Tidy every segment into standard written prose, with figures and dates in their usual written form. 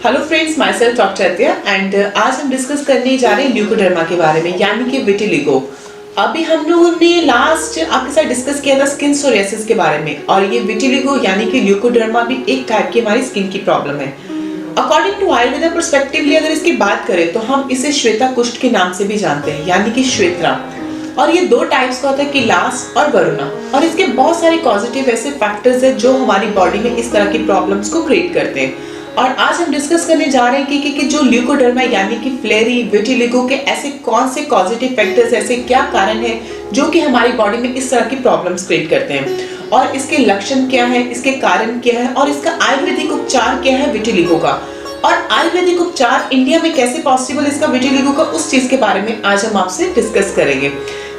Hello friends, my self doctor अत्या and आज हम डिस्कस करने जा रहे हैं ल्यूकोडर्मा के बारे में, यानी कि विटिलिगो। अभी हम लोगों ने लास्ट आपके साथ डिस्कस किया था स्किन सोरियासिस के बारे में, और ये विटिलिगो यानी कि ल्यूकोडर्मा भी एक टाइप की हमारी स्किन की प्रॉब्लम है। अकॉर्डिंग टू आयुर्वेदा पर्सपेक्टिवली अगर इसकी बात करें तो हम इसे श्वेता कुष्ठ के नाम से भी जानते हैं, यानी कि श्वेतरा। और ये दो टाइप्स का होता है, किलास और वरुणा, और इसके बहुत सारे पॉजिटिव ऐसे फैक्टर्स हैं जो हमारी बॉडी में इस तरह की प्रॉब्लम्स को क्रिएट करते हैं। और आज हम डिस्कस करने जा रहे हैं कि जो ल्यूकोडर्मा यानी कि फ्लेरी, विटिलिगो के ऐसे कौन से पॉजिटिव फैक्टर्स, ऐसे क्या कारण है जो कि हमारी बॉडी में इस तरह की प्रॉब्लम्स क्रिएट करते हैं, और इसके लक्षण क्या है, इसके कारण क्या है, और इसका आयुर्वेदिक उपचार क्या है विटिलिगो का, और आयुर्वेदिक उपचार इंडिया में कैसे पॉसिबल इसका विटिलिगो का, उस चीज के बारे में आज हम आपसे डिस्कस करेंगे।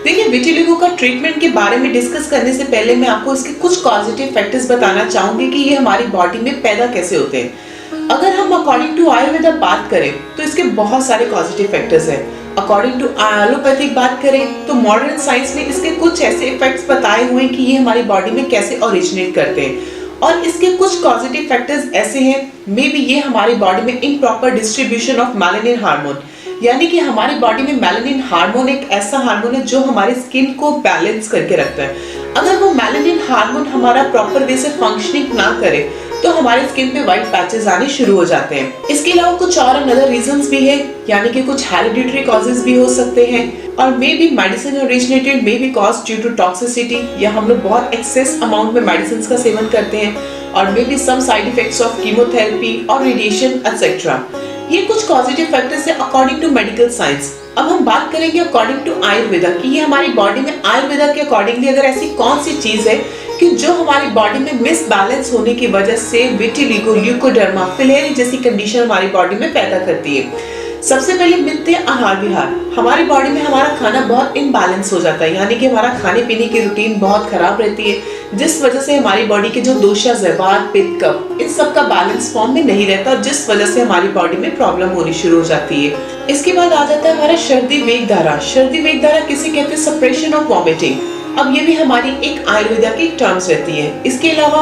देखिए, विटिलिगो का ट्रीटमेंट के बारे में डिस्कस करने से पहले मैं आपको इसके कुछ पॉजिटिव फैक्टर्स बताना चाहूंगी कि ये हमारी बॉडी में पैदा कैसे होते हैं। अगर हम अकॉर्डिंग टू आयुर्वेदा बात करें तो इसके बहुत सारे पॉजिटिव फैक्टर्स हैं। अकॉर्डिंग टू एलोपैथिक बात करें तो मॉडर्न साइंस में इसके कुछ ऐसे इफेक्ट्स बताए हुए हैं कि ये हमारी बॉडी में कैसे ओरिजिनेट करते हैं, और इसके कुछ पॉजिटिव फैक्टर्स ऐसे हैं, मे बी ये हमारी बॉडी में improper distribution of melanin hormone, यानी कि हमारी बॉडी में मेलानिन हार्मोन एक ऐसा हार्मोन है जो हमारी स्किन को बैलेंस करके रखता है। अगर वो मेलानिन हार्मोन हमारा प्रॉपर वे से फंक्शनिंग ना करे तो हमारी स्किन पे व्हाइट पैचेस आने शुरू हो जाते हैं। इसके अलावा कुछ और अनदर रीजंस भी है, यानी कि कुछ हेरिडिटरी कॉजेस भी हो सकते हैं, और maybe medicine originated, maybe cause due to toxicity, या हम लोग बहुत एक्सेस अमाउंट में मेडिसिन का सेवन करते हैं, और maybe some side effects of chemotherapy और रेडिएशन एटसेट्रा। ये कुछ पॉजिटिव फैक्टर्स है अकॉर्डिंग टू मेडिकल साइंस। अब हम बात करेंगे अकॉर्डिंग टू आयुर्वेदा कि ये हमारी बॉडी में आयुर्वेदा के अकॉर्डिंगली अगर ऐसी कौन सी चीज है कि जो हमारी बॉडी में मिसबैलेंस होने की वजह से विटिलिगो, ल्यूकोडर्मा, फिलेरी जैसी कंडीशन हमारी बॉडी में पैदा करती है। सबसे पहले मिलते हैं आहार विहार। हमारी बॉडी में हमारा खाना बहुत इनबैलेंस हो जाता है, यानी कि हमारा खाने पीने की रूटीन बहुत खराब रहती है, जिस वजह से हमारी बॉडी के जो दोषास है, वात, पित्त, कफ, इन सब का बैलेंस फॉर्म में नहीं रहता, जिस वजह से हमारी बॉडी में प्रॉब्लम होनी शुरू हो जाती है। इसके बाद आ जाता है हमारा शर्दी वेग धारा। शर्दी वेग धारा किसे कहते हैं? Suppression of vomiting. अब ये भी हमारी एक आयुर्वेदा की टर्म्स रहती है। इसके अलावा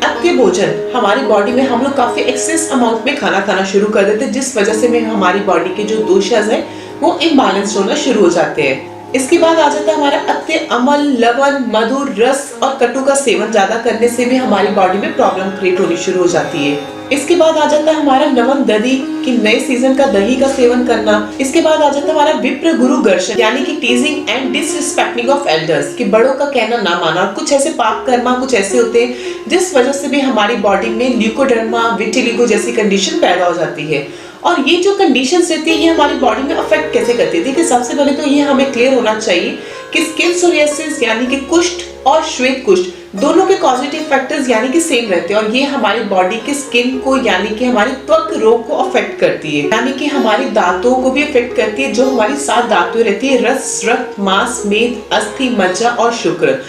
अत्य भोजन, हमारी बॉडी में हम लोग काफी एक्सेस अमाउंट में खाना खाना शुरू कर देते हैं, जिस वजह से हमारी बॉडी के जो दोषास है वो इम्बैलेंस होना शुरू हो जाते हैं। इसके बाद आ जाता है हमारा अत्य अम्ल, लवण, मधुर, रस और कटु का सेवन ज्यादा करने से भी हमारी बॉडी में प्रॉब्लम क्रिएट होनी शुरू हो जाती है। इसके बाद आ जाता है हमारा नवन दधी कि नए सीजन का दही का सेवन करना। इसके बाद आ जाता है हमारा विप्र गुरु घर्षण, यानी कि टीजिंग एंड डिसरिस्पेक्टिंग ऑफ एल्डर्स, कि बड़ों का कहना ना माना। कुछ ऐसे पाप कर्मा कुछ ऐसे होते हैं जिस वजह से भी हमारी बॉडी में ल्यूकोडर्मा, विटिलिगो जैसी कंडीशन पैदा हो जाती है। और ये जो कंडीशंस रहती है ये हमारी बॉडी में अफेक्ट कैसे करती है? देखिए, सबसे पहले तो ये हमें क्लियर होना चाहिए कि स्किन सोरियासिस यानी कि कुष्ठ और श्वेत कुष्ठ दोनों के पॉजिटिव फैक्टर्स यानी कि सेम रहते हैं, और ये हमारी बॉडी के स्किन को यानी कि हमारे त्वक रोग को अफेक्ट करती है, यानी कि हमारी दांतों को भी अफेक्ट करती है। जो हमारी 7 दांतें रहती है, रस, रक्त, मांस, मेद, अस्थि, मज्जा और शुक्र,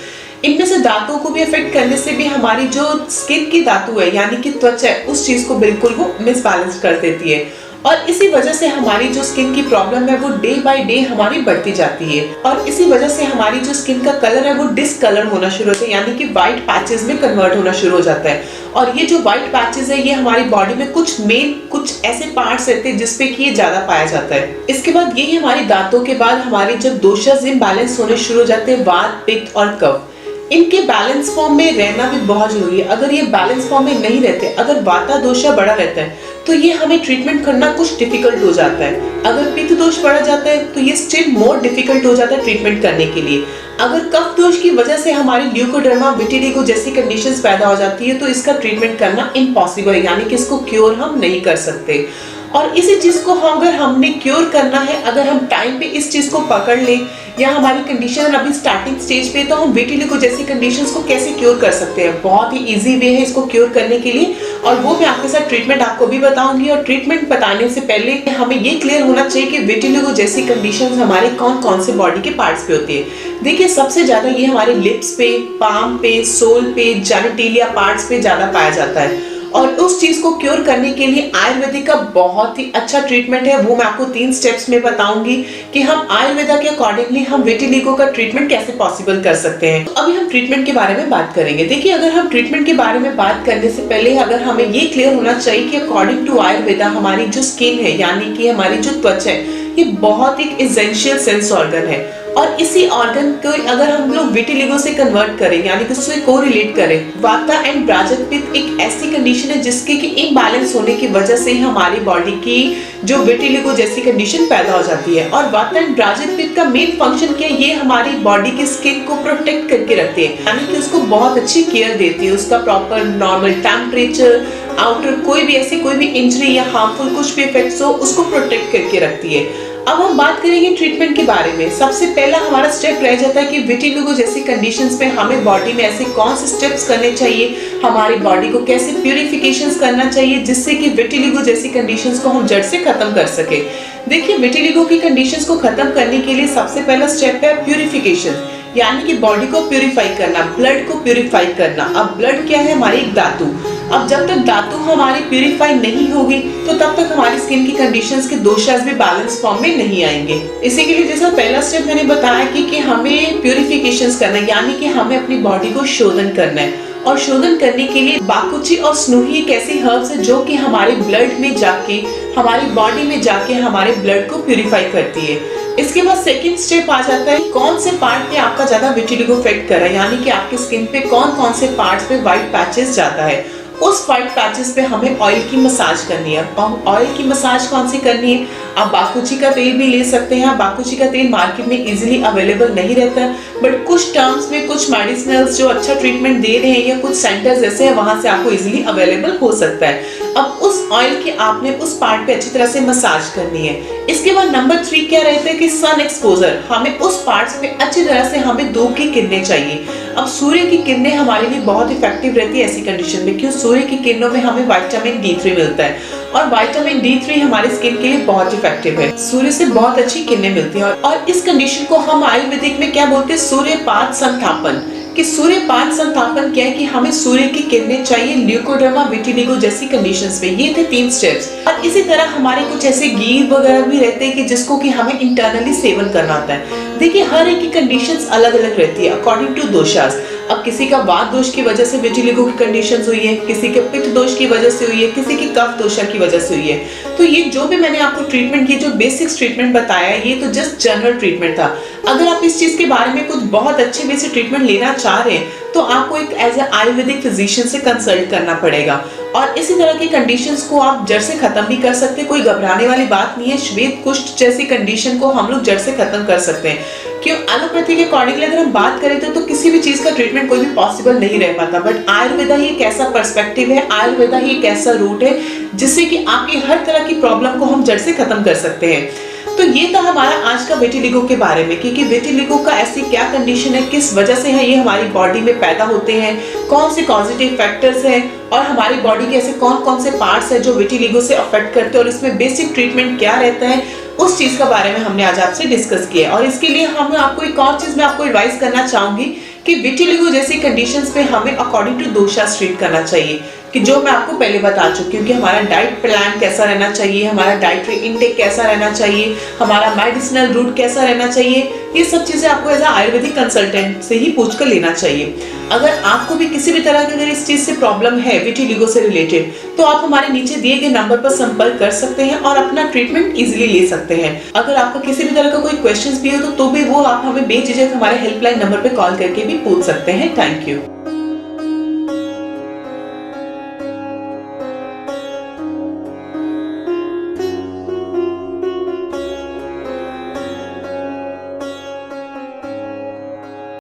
इनमें से दांतों को भी अफेक्ट करने से भी हमारी जो स्किन की धातु है यानी कि त्वचा है, उस चीज को बिल्कुल वो मिसबैलेंस कर देती है, और इसी वजह से हमारी जो स्किन की प्रॉब्लम है वो डे बाय डे हमारी बढ़ती जाती है, और इसी वजह से हमारी जो स्किन का कलर है वो डिसकलर होना शुरू होता है, यानी कि व्हाइट पैचेस में कन्वर्ट होना शुरू हो जाता है। और ये जो व्हाइट पैचेस है ये हमारी बॉडी में कुछ ऐसे पार्ट्स रहते हैं जिसपे कि ये ज्यादा पाया जाता है। इसके बाद यही हमारी दांतों के बाद हमारी जो दोषास इम्बैलेंस होने शुरू हो जाते हैं, वात, पित्त और कफ, इनके बैलेंस फॉर्म में रहना भी बहुत जरूरी है। अगर ये बैलेंस फॉर्म में नहीं रहते, अगर वाता दोषा बढ़ा रहता है तो ये हमें ट्रीटमेंट करना कुछ डिफिकल्ट हो जाता है। अगर पित्त दोष बढ़ा जाता है तो ये स्टिल मोर डिफिकल्ट हो जाता है ट्रीटमेंट करने के लिए। अगर कफ दोष की वजह से हमारी ल्यूकोडर्मा, विटिलिगो जैसी कंडीशंस पैदा हो जाती है तो इसका ट्रीटमेंट करना इम्पॉसिबल है, यानी कि इसको क्योर हम नहीं कर सकते। और इसी चीज को अगर हमने क्योर करना है, अगर हम टाइम पे इस चीज को पकड़ लें, या हमारी कंडीशन अभी स्टार्टिंग स्टेज पे, तो हम विटिलिगो जैसी कंडीशंस को कैसे क्योर कर सकते हैं? बहुत ही इजी वे है इसको क्योर करने के लिए, और वो मैं आपके साथ ट्रीटमेंट आपको भी बताऊंगी। और ट्रीटमेंट बताने से पहले हमें ये क्लियर होना चाहिए कि विटिलिगो जैसी कंडीशंस हमारे कौन कौन से बॉडी के पार्ट्स पे होती है। देखिए, सबसे ज्यादा ये हमारे लिप्स पे, पाम पे, सोल पे, जेनिटेलिया पार्ट्स पे ज्यादा पाया जाता है, और उस चीज को क्योर करने के लिए आयुर्वेदिक का बहुत ही अच्छा ट्रीटमेंट है। वो मैं आपको 3 स्टेप्स में बताऊंगी कि हम आयुर्वेदा के अकॉर्डिंगली हम विटिलिगो का ट्रीटमेंट कैसे पॉसिबल कर सकते हैं। तो अभी हम ट्रीटमेंट के बारे में बात करेंगे। देखिए, अगर हम ट्रीटमेंट के बारे में बात करने से पहले अगर हमें ये क्लियर होना चाहिए कि अकॉर्डिंग टू आयुर्वेदा हमारी जो स्किन है यानी कि हमारी जो त्वचा है ये बहुत एक एसेंशियल सेंस ऑर्गन है और इसी ऑर्गन को अगर हम लोग विटिलिगो से कन्वर्ट करें यानी कि उससे कोरिलेट करें, वाता एंड ब्राजक पित्त एक ऐसी कंडीशन है जिसके कि इम्बैलेंस होने की वजह से हमारी बॉडी की जो विटिलिगो जैसी कंडीशन पैदा हो जाती है। और वाता एंड ब्राजक पित्त का मेन फंक्शन क्या है, ये हमारी बॉडी की स्किन को प्रोटेक्ट करके रखते हैं यानी कि उसको बहुत अच्छी केयर देती है, उसका प्रॉपर नॉर्मल टेम्परेचर, आउटर कोई भी इंजरी या हार्मफुल कुछ भी इफेक्ट्स हो उसको प्रोटेक्ट करके रखती है। अब हम बात करेंगे ट्रीटमेंट के बारे में। सबसे पहला हमारा स्टेप रह जाता है कि विटिलिगो जैसी कंडीशंस में हमें बॉडी में ऐसे कौन से स्टेप्स करने चाहिए, हमारी बॉडी को कैसे प्यूरिफिकेशंस करना चाहिए जिससे कि विटिलिगो जैसी कंडीशंस को हम जड़ से खत्म कर सके। देखिए, विटिलिगो की कंडीशंस को खत्म करने के लिए सबसे पहला स्टेप है प्यूरिफिकेशन यानी कि बॉडी को प्यूरिफाई करना, ब्लड को प्यूरिफाई करना। अब ब्लड क्या है, हमारी एक धातु। अब जब तक धातु हमारी प्यूरिफाई नहीं होगी तो तब तक हमारी स्किन की कंडीशंस के दोषास भी बैलेंस फॉर्म में नहीं आएंगे। इसी के लिए जैसा पहला स्टेप मैंने बताया कि हमें प्यूरिफिकेशंस करना है यानी कि हमें अपनी बॉडी को शोधन करना है और शोधन करने के लिए बाकुची और स्नूही एक ऐसी हर्ब्स है जो कि हमारे ब्लड में जाके हमारी बॉडी में जाके हमारे ब्लड को प्यूरिफाई करती है। इसके बाद सेकंड स्टेप आ जाता है कौन से पार्ट पे आपका ज्यादा विटिलिगो इफेक्ट कर रहा है यानी कि आपकी स्किन पे कौन कौन से पार्ट्स पे व्हाइट पैचेस जाता है। उस व्हाइट पैचेस पे हमें ऑयल की मसाज करनी है। ऑयल की मसाज कौन सी करनी है, आप बाकुची का तेल भी ले सकते हैं। बाकुची का तेल मार्केट में इजीली अवेलेबल नहीं रहता, बट कुछ टर्म्स में कुछ मेडिसिनल्स जो अच्छा ट्रीटमेंट दे रहे हैं या कुछ सेंटर्स ऐसे हैं वहां से आपको इजीली अवेलेबल हो सकता है। अब उस ऑयल के आपने उस पार्ट पे अच्छी तरह से मसाज करनी है। इसके बाद नंबर 3 क्या रहता है कि सन एक्सपोजर, हमें उस पार्ट्स पे अच्छी तरह से हमें धूप की किरणें चाहिए। अब सूर्य की किरणें हमारे लिए बहुत इफेक्टिव रहती है ऐसी कंडीशन में, क्यों, सूर्य की किरणों में हमें विटामिन D3 मिलता है और विटामिन D3 हमारी स्किन के लिए बहुत इफेक्टिव है। सूर्य से बहुत अच्छी किरणें मिलती हैं और इस कंडीशन को हम आयुर्वेदिक में क्या बोलते हैं, सूर्यपात संस्थापन। कि सूर्यपात संस्थापन क्या है कि हमें सूर्य की किरणें चाहिए ल्यूकोडर्मा विटिलिगो जैसी कंडीशंस में। ये थे 3 स्टेप्स। और इसी तरह हमारे कुछ ऐसे गीर वगैरह भी रहते हैं कि जिसको कि हमें इंटरनली सेवन करना होता है। देखिए, हर एक की कंडीशंस अलग अलग रहती है अकॉर्डिंग टू दोषास। अब किसी का वात दोष की वजह से विटिलिगो की कंडीशंस हुई है, किसी के पित्त दोष की वजह से हुई है, किसी की कफ दोषा की वजह से हुई है। तो ये जो भी मैंने आपको ट्रीटमेंट की, जो बेसिक्स ट्रीटमेंट बताया, ये तो जस्ट जनरल ट्रीटमेंट था। अगर आप इस चीज के बारे में कुछ बहुत अच्छे वे से ट्रीटमेंट लेना चाह रहे हैं तो आपको एक एज ए आयुर्वेदिक फिजिशियन से कंसल्ट करना पड़ेगा और इसी तरह की कंडीशंस को आप जड़ से खत्म भी कर सकते हैं। कोई घबराने वाली बात नहीं है, श्वेत कुष्ठ जैसी कंडीशन को हम लोग जड़ से खत्म कर सकते हैं। क्यों, एलोपैथी के अकॉर्डिंगली अगर हम बात करें तो किसी भी चीज का ट्रीटमेंट कोई भी पॉसिबल नहीं रह पाता, बट आयुर्वेदा ही एक ऐसा पर्सपेक्टिव है, आयुर्वेदा ही एक ऐसा रूट है जिससे कि आपकी हर तरह की प्रॉब्लम को हम जड़ से खत्म कर सकते हैं। तो ये था हमारा आज का विटिलिगो के बारे में कि विटिलिगो का ऐसी क्या कंडीशन है, किस वजह से है ये हमारी बॉडी में पैदा होते हैं, कौन से पॉजिटिव फैक्टर्स हैं और हमारी बॉडी के ऐसे कौन कौन से पार्ट्स हैं जो विटिलिगो से अफेक्ट करते हैं और इसमें बेसिक ट्रीटमेंट क्या रहता है, उस चीज के बारे में हमने आज आपसे डिस्कस किया। और इसके लिए हम आपको एक और चीज मैं आपको एडवाइस करना चाहूंगी कि विटिलिगो जैसी कंडीशंस पे हमें अकॉर्डिंग टू दोषा ट्रीट करना चाहिए, कि जो मैं आपको पहले बता चुकी हूँ कि हमारा डाइट प्लान कैसा रहना चाहिए, हमारा डाइटरी इनटेक कैसा रहना चाहिए, हमारा मेडिसिनल रूट कैसा रहना चाहिए। ये सब चीजें आपको एज आयुर्वेदिक कंसल्टेंट से ही पूछ कर लेना चाहिए। अगर आपको भी किसी भी तरह की अगर इस चीज से प्रॉब्लम है विटिलिगो से रिलेटेड, तो आप हमारे नीचे दिए गए नंबर पर संपर्क कर सकते हैं और अपना ट्रीटमेंट इजीली ले सकते हैं। अगर आपको किसी भी तरह का कोई क्वेश्चंस भी हो तो भी वो आप हमें बेझिझक हमारे हेल्पलाइन नंबर पर कॉल करके भी पूछ सकते हैं। Thank you.